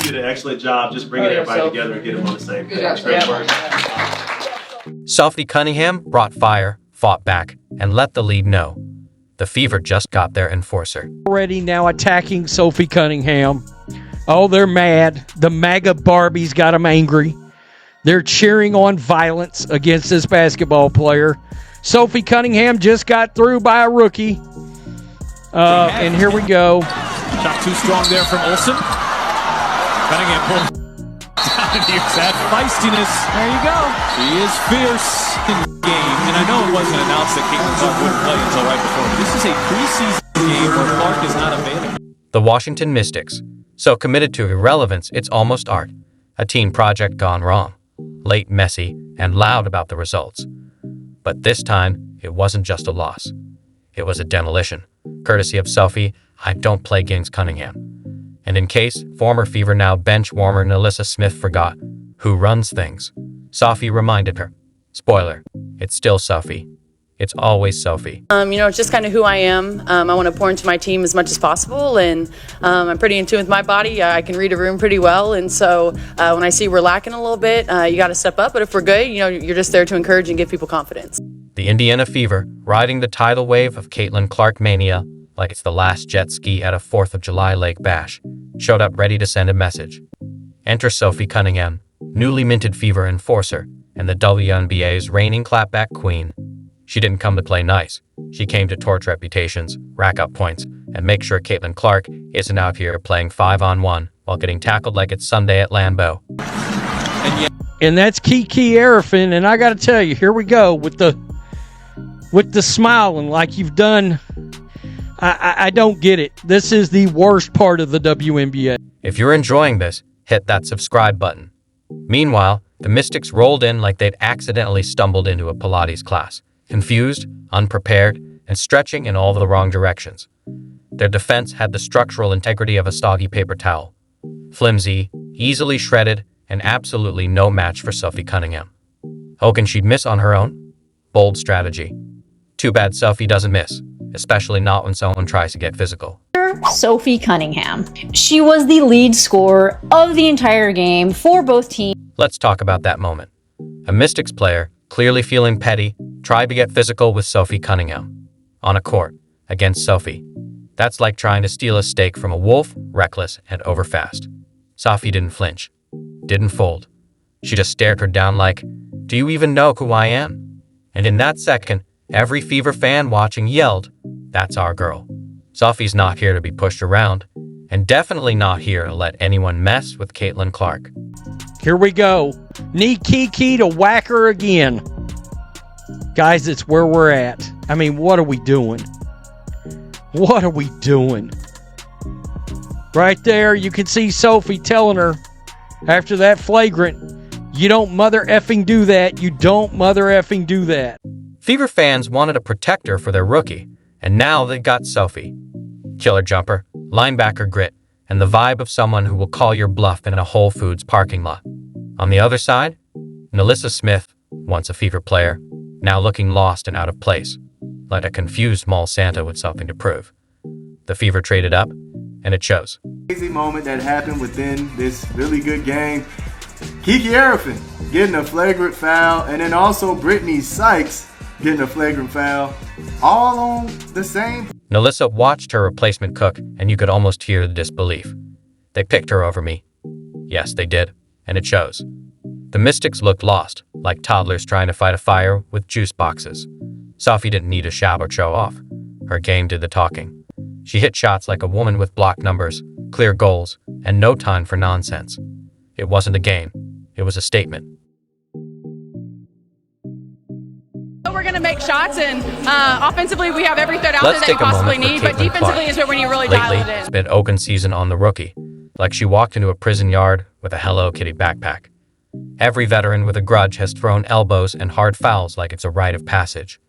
did an excellent job just bringing everybody together and getting them on the same page. Great work. Sophie Cunningham brought fire, fought back, and let the lead know. The Fever just got their enforcer. Already now attacking Sophie Cunningham. Oh, they're mad. The MAGA Barbies got them angry. They're cheering on violence against this basketball player. Sophie Cunningham just got through by a rookie. And here we go. Shot too strong there from Olsen. Cunningham pulls down and here's that feistiness. There you go. She is fierce in the game. And I know it wasn't announced that Caitlin Clark wouldn't play until right before. But this is a preseason game where Clark is not available. The Washington Mystics, so committed to irrelevance it's almost art. A teen project gone wrong. Late, messy, and loud about the results. But this time, it wasn't just a loss. It was a demolition, courtesy of Sophie, I don't play games Cunningham. And in case former Fever now bench warmer Nalissa Smith forgot who runs things, Sophie reminded her. Spoiler, it's still Sophie. It's always Sophie. It's just kind of who I am. I want to pour into my team as much as possible, and I'm pretty in tune with my body. I can read a room pretty well, and so when I see we're lacking a little bit, you got to step up. But if we're good, you're just there to encourage and give people confidence. The Indiana Fever, riding the tidal wave of Caitlin Clark mania like it's the last jet ski at a 4th of July Lake Bash, showed up ready to send a message. Enter Sophie Cunningham, newly minted Fever enforcer, and the WNBA's reigning clapback queen. She didn't come to play nice. She came to torch reputations, rack up points, and make sure Caitlin Clark isn't out here playing 5-on-1 while getting tackled like it's Sunday at Lambeau. And that's Kiki Arafin, and I got to tell you, here we go with the smiling like you've done. I don't get it. This is the worst part of the WNBA. If you're enjoying this, hit that subscribe button. Meanwhile, the Mystics rolled in like they'd accidentally stumbled into a Pilates class, confused, unprepared, and stretching in all the wrong directions. Their defense had the structural integrity of a soggy paper towel. Flimsy, easily shredded, and absolutely no match for Sophie Cunningham. Hoping she'd miss on her own? Bold strategy. Too bad Sophie doesn't miss, especially not when someone tries to get physical. Sophie Cunningham. She was the lead scorer of the entire game for both teams. Let's talk about that moment. A Mystics player, clearly feeling petty, tried to get physical with Sophie Cunningham. On a court, against Sophie. That's like trying to steal a steak from a wolf, reckless and overfast. Sophie didn't flinch. Didn't fold. She just stared her down like, do you even know who I am? And in that second, every Fever fan watching yelled, that's our girl. Sophie's not here to be pushed around, and definitely not here to let anyone mess with Caitlin Clark. Here we go. Need Kiki to whack her again. Guys, it's where we're at. I mean, what are we doing? What are we doing? Right there, you can see Sophie telling her after that flagrant, you don't mother effing do that. You don't mother effing do that. Fever fans wanted a protector for their rookie, and now they got Sophie. Killer jumper, linebacker grit, and the vibe of someone who will call your bluff in a Whole Foods parking lot. On the other side, Nalissa Smith, once a Fever player, now looking lost and out of place, like a confused mall Santa with something to prove. The Fever traded up, and it shows. Crazy moment that happened within this really good game. Kiki Arafin getting a flagrant foul, and then also Brittany Sykes getting a flagrant foul, all on the same. Nalissa watched her replacement cook, and you could almost hear the disbelief. They picked her over me. Yes, they did, and it shows. The Mystics looked lost, like toddlers trying to fight a fire with juice boxes. Sophie didn't need a shout or show off. Her game did the talking. She hit shots like a woman with block numbers, clear goals, and no time for nonsense. It wasn't a game. It was a statement. We're going to make shots, and offensively we have every threat out Let's there that you take a possibly moment for need, but Caitlin defensively Clark. is where when you really dial Lately, it it's in. been open season on the rookie, like she walked into a prison yard with a Hello Kitty backpack. Every veteran with a grudge has thrown elbows and hard fouls like it's a rite of passage.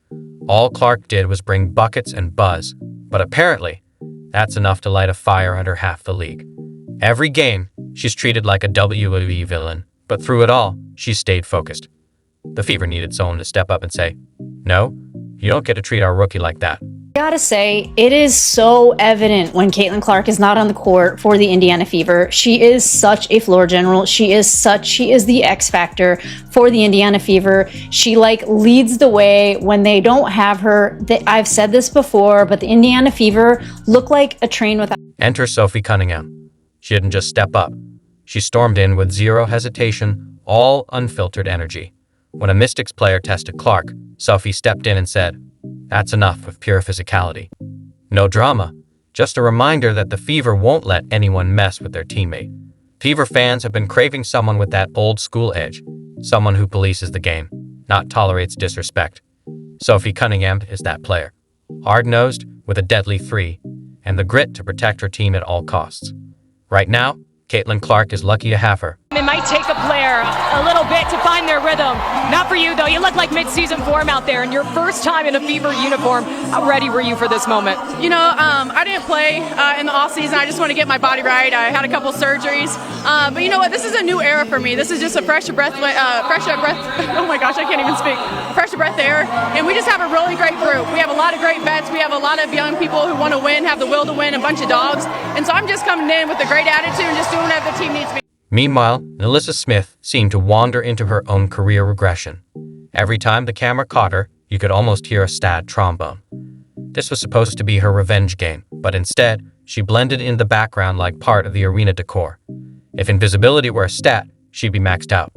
All Clark did was bring buckets and buzz, but apparently, that's enough to light a fire under half the league. Every game, she's treated like a WWE villain, but through it all, she stayed focused. The Fever needed someone to step up and say, no, you don't get to treat our rookie like that. Gotta say, it is so evident when Caitlin Clark is not on the court for the Indiana Fever. She is such a floor general. She is the X factor for the Indiana Fever. She leads the way when they don't have her. I've said this before, but the Indiana Fever look like a train without. Enter Sophie Cunningham. She didn't just step up. She stormed in with zero hesitation, all unfiltered energy. When a Mystics player tested Clark, Sophie stepped in and said, "That's enough with pure physicality." No drama, just a reminder that the Fever won't let anyone mess with their teammate. Fever fans have been craving someone with that old-school edge, someone who polices the game, not tolerates disrespect. Sophie Cunningham is that player, hard-nosed with a deadly three, and the grit to protect her team at all costs. Right now, Caitlin Clark is lucky to have her. It might take a player a little bit to find their rhythm. Not for you, though. You look like mid-season form out there, and your first time in a Fever uniform. How ready were you for this moment? I didn't play in the off season. I just want to get my body right. I had a couple surgeries, but you know what? This is a new era for me. This is just a fresh breath. Oh my gosh, I can't even speak. Fresh breath air, and we just have a really great group. We have a lot of great vets. We have a lot of young people who want to win, have the will to win, a bunch of dogs, and so I'm just coming in with a great attitude and just doing whatever the team needs me. Meanwhile, Alyssa Smith seemed to wander into her own career regression. Every time the camera caught her, you could almost hear a stat trombone. This was supposed to be her revenge game, but instead, she blended in the background like part of the arena decor. If invisibility were a stat, she'd be maxed out.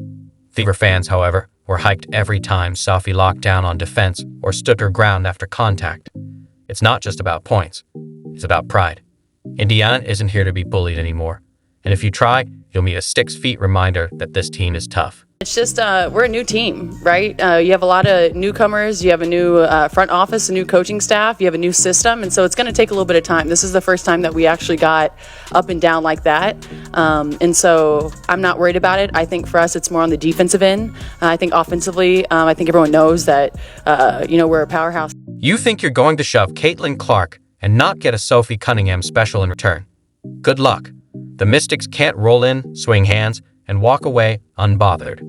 Fever fans, however, were hyped every time Sophie locked down on defense or stood her ground after contact. It's not just about points, it's about pride. Indiana isn't here to be bullied anymore, and if you try, you'll meet a 6 feet reminder that this team is tough. It's just, we're a new team, right? You have a lot of newcomers, you have a new front office, a new coaching staff, you have a new system, and so it's going to take a little bit of time. This is the first time that we actually got up and down like that, and so I'm not worried about it. I think for us, it's more on the defensive end. I think offensively, I think everyone knows that, we're a powerhouse. You think you're going to shove Caitlin Clark and not get a Sophie Cunningham special in return? Good luck. The Mystics can't roll in, swing hands, and walk away unbothered.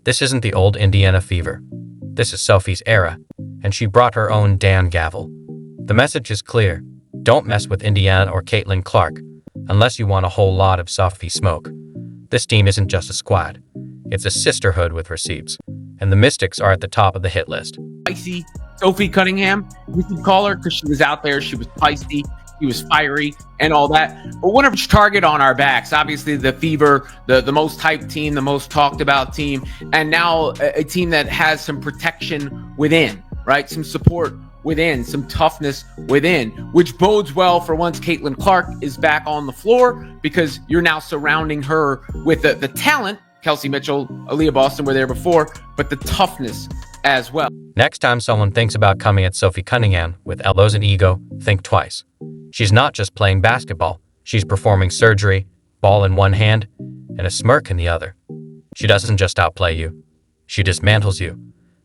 This isn't the old Indiana Fever. This is Sophie's era, and she brought her own damn gavel. The message is clear. Don't mess with Indiana or Caitlin Clark, unless you want a whole lot of Sophie smoke. This team isn't just a squad. It's a sisterhood with receipts, and the Mystics are at the top of the hit list. Spicy Sophie Cunningham, we could call her, because she was out there, she was feisty, she was fiery, and all that. But one of each target on our backs. Obviously, the Fever, the most hyped team, the most talked about team, and now a team that has some protection within, right? Some support within, some toughness within, which bodes well for once Caitlin Clark is back on the floor, because you're now surrounding her with the talent. Kelsey Mitchell, Aaliyah Boston were there before, but the toughness as well. Next time someone thinks about coming at Sophie Cunningham with elbows and ego, think twice. She's not just playing basketball. She's performing surgery, ball in one hand, and a smirk in the other. She doesn't just outplay you. She dismantles you,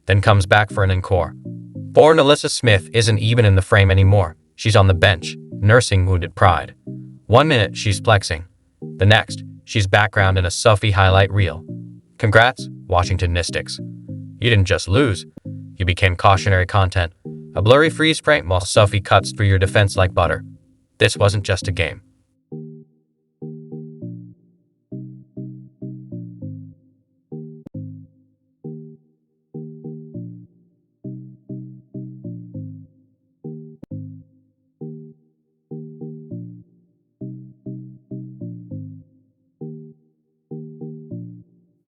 then comes back for an encore. Born Alyssa Smith isn't even in the frame anymore. She's on the bench, nursing wounded pride. 1 minute, she's flexing. The next, she's background in a Sophie highlight reel. Congrats, Washington Mystics. You didn't just lose. You became cautionary content. A blurry freeze frame while Sophie cuts through your defense like butter. This wasn't just a game.